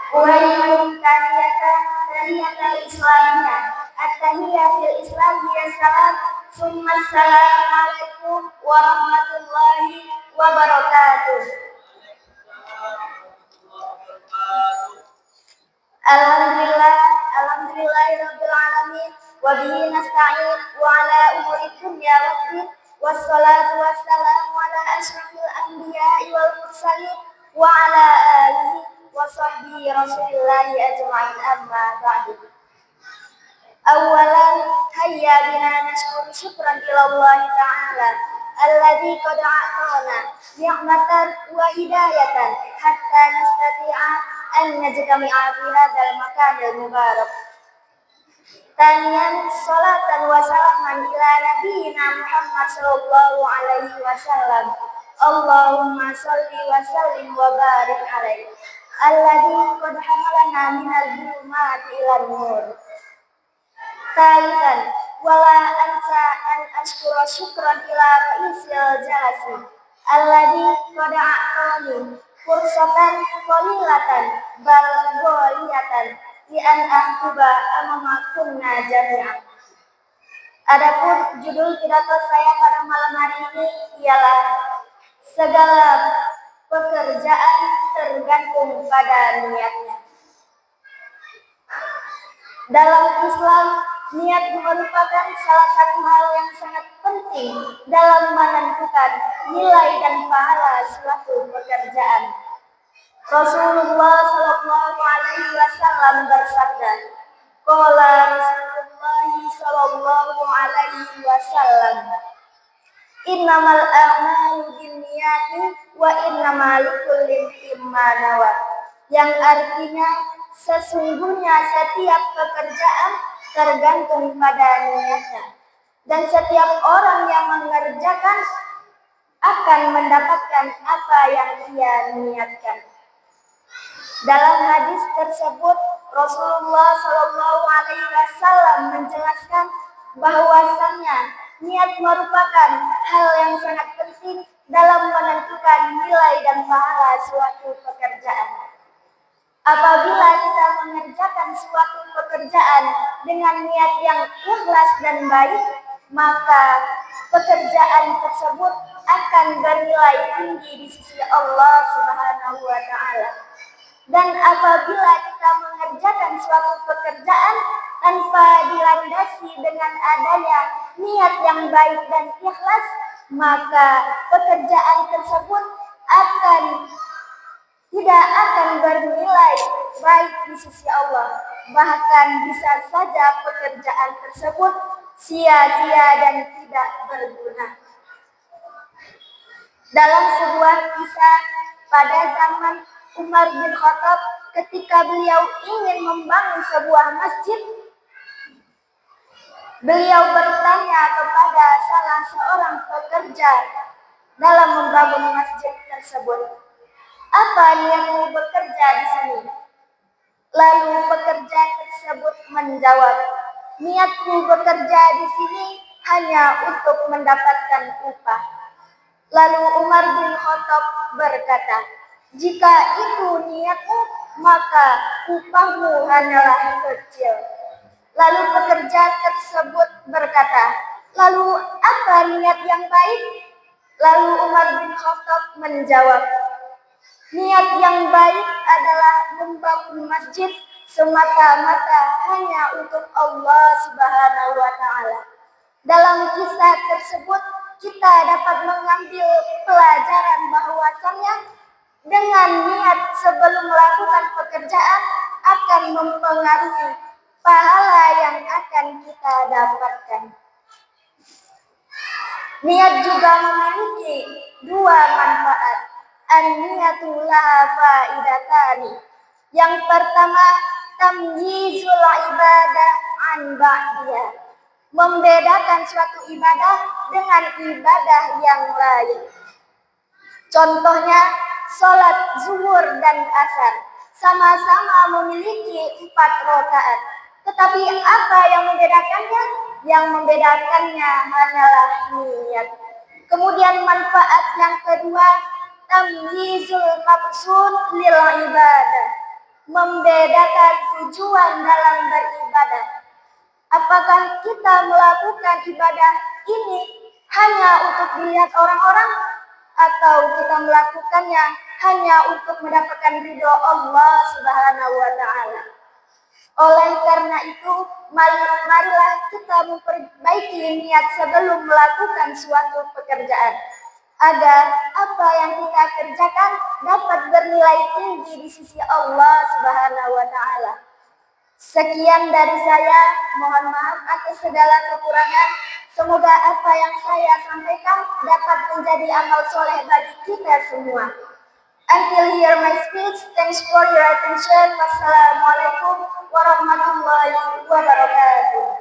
Uwaikum tahiyatul islamiyah. At-tahiyatul islamiyah salam. Summa assalamualaikum warahmatullahi wabarakatuh. Alhamdulillahirabbil alamin wa bihi nasta'in wa ala umuri dunya waddin wassalatu wassalamu ala asyrafil anbiya'i wal mursalin wa ala alihi wa sahbihi rasulillahi ajma'in amma ba'du. Awalan hayya bina nashkur syukran ila Allah ta'ala alladzi qad a'tana ni'matan wa hidayatan hatta nastati'a an najtami'a fi hadzal makanil mubarak. Taniyan salatan wa salaman ila nabiyina Muhammad sallallahu alaihi wasallam. Allahumma shalli wa sallim wa barik alaihi alladzi qad hamalana minal dhulumati ilan nur. Taliban wala ansa an ashkura syukran ila ra'isil jalasi alladzi qad a'tani fursatan qalilatan bal ghaliyatan li an ahtuba amama kunna jami'an. Adapun judul pidato saya pada malam hari ini ialah segala pekerjaan tergantung pada niatnya. Dalam Islam, niat merupakan salah satu hal yang sangat penting dalam menentukan nilai dan pahala suatu pekerjaan. Rasulullah Shallallahu Alaihi Wasallam bersabda, "Qala Rasulullah Shallallahu Alaihi Wasallam, Innamal a'malu binniyati wa innamal likulli imrin ma nawa." Yang artinya sesungguhnya setiap pekerjaan tergantung pada niatnya dan setiap orang yang mengerjakan akan mendapatkan apa yang ia niatkan. Dalam hadis tersebut Rasulullah Shallallahu Alaihi Wasallam menjelaskan bahwasannya niat merupakan hal yang sangat penting dalam menentukan nilai dan pahala suatu pekerjaan. Apabila kita mengerjakan suatu pekerjaan dengan niat yang ikhlas dan baik, maka pekerjaan tersebut akan bernilai tinggi di sisi Allah Subhanahu wa Ta'ala. Dan apabila kita mengerjakan suatu pekerjaan tanpa dilandasi dengan adanya niat yang baik dan ikhlas, maka pekerjaan tersebut tidak akan bernilai baik di sisi Allah. Bahkan bisa saja pekerjaan tersebut sia-sia dan tidak berguna. Dalam sebuah kisah pada zaman Umar bin Khattab, ketika beliau ingin membangun sebuah masjid, beliau bertanya kepada salah seorang pekerja dalam membangun masjid tersebut, "Apa niatmu bekerja di sini?" Lalu pekerja tersebut menjawab, "Niatku bekerja di sini hanya untuk mendapatkan upah." Lalu Umar bin Khattab berkata, "Jika itu niatmu, maka upahmu hanyalah kecil." Lalu pekerja tersebut berkata, "Lalu apa niat yang baik?" Lalu Umar bin Khattab menjawab, "Niat yang baik adalah membangun masjid semata-mata hanya untuk Allah Subhanahu wa Ta'ala." Dalam kisah tersebut kita dapat mengambil pelajaran bahwasannya dengan niat sebelum melakukan pekerjaan akan mempengaruhi pahala yang akan kita dapatkan. Niat juga memiliki dua manfaat. An-niyatu laha faidatani. Yang pertama, tamyizul ibadah an ba'diyah. Membedakan suatu ibadah dengan ibadah yang lain. Contohnya, sholat zuhur dan asar sama-sama memiliki 4 rakaat. Tetapi apa yang membedakannya? Yang membedakannya hanyalah niat. Kemudian manfaat yang kedua, tamyizul maqsud lil ibadah. membedakan tujuan dalam beribadah. Apakah kita melakukan ibadah ini hanya untuk dilihat orang-orang, atau kita melakukannya hanya untuk mendapatkan ridho Allah Subhanahu wa Ta'ala? Oleh karena itu, marilah kita memperbaiki niat sebelum melakukan suatu pekerjaan, agar apa yang kita kerjakan dapat bernilai tinggi di sisi Allah Subhanahu wa Ta'ala. Sekian dari saya, mohon maaf atas segala kekurangan. Semoga apa yang saya sampaikan dapat menjadi amal soleh bagi kita semua. Until here my speech, thanks for your attention. Wassalamualaikum warahmatullahi wabarakatuh.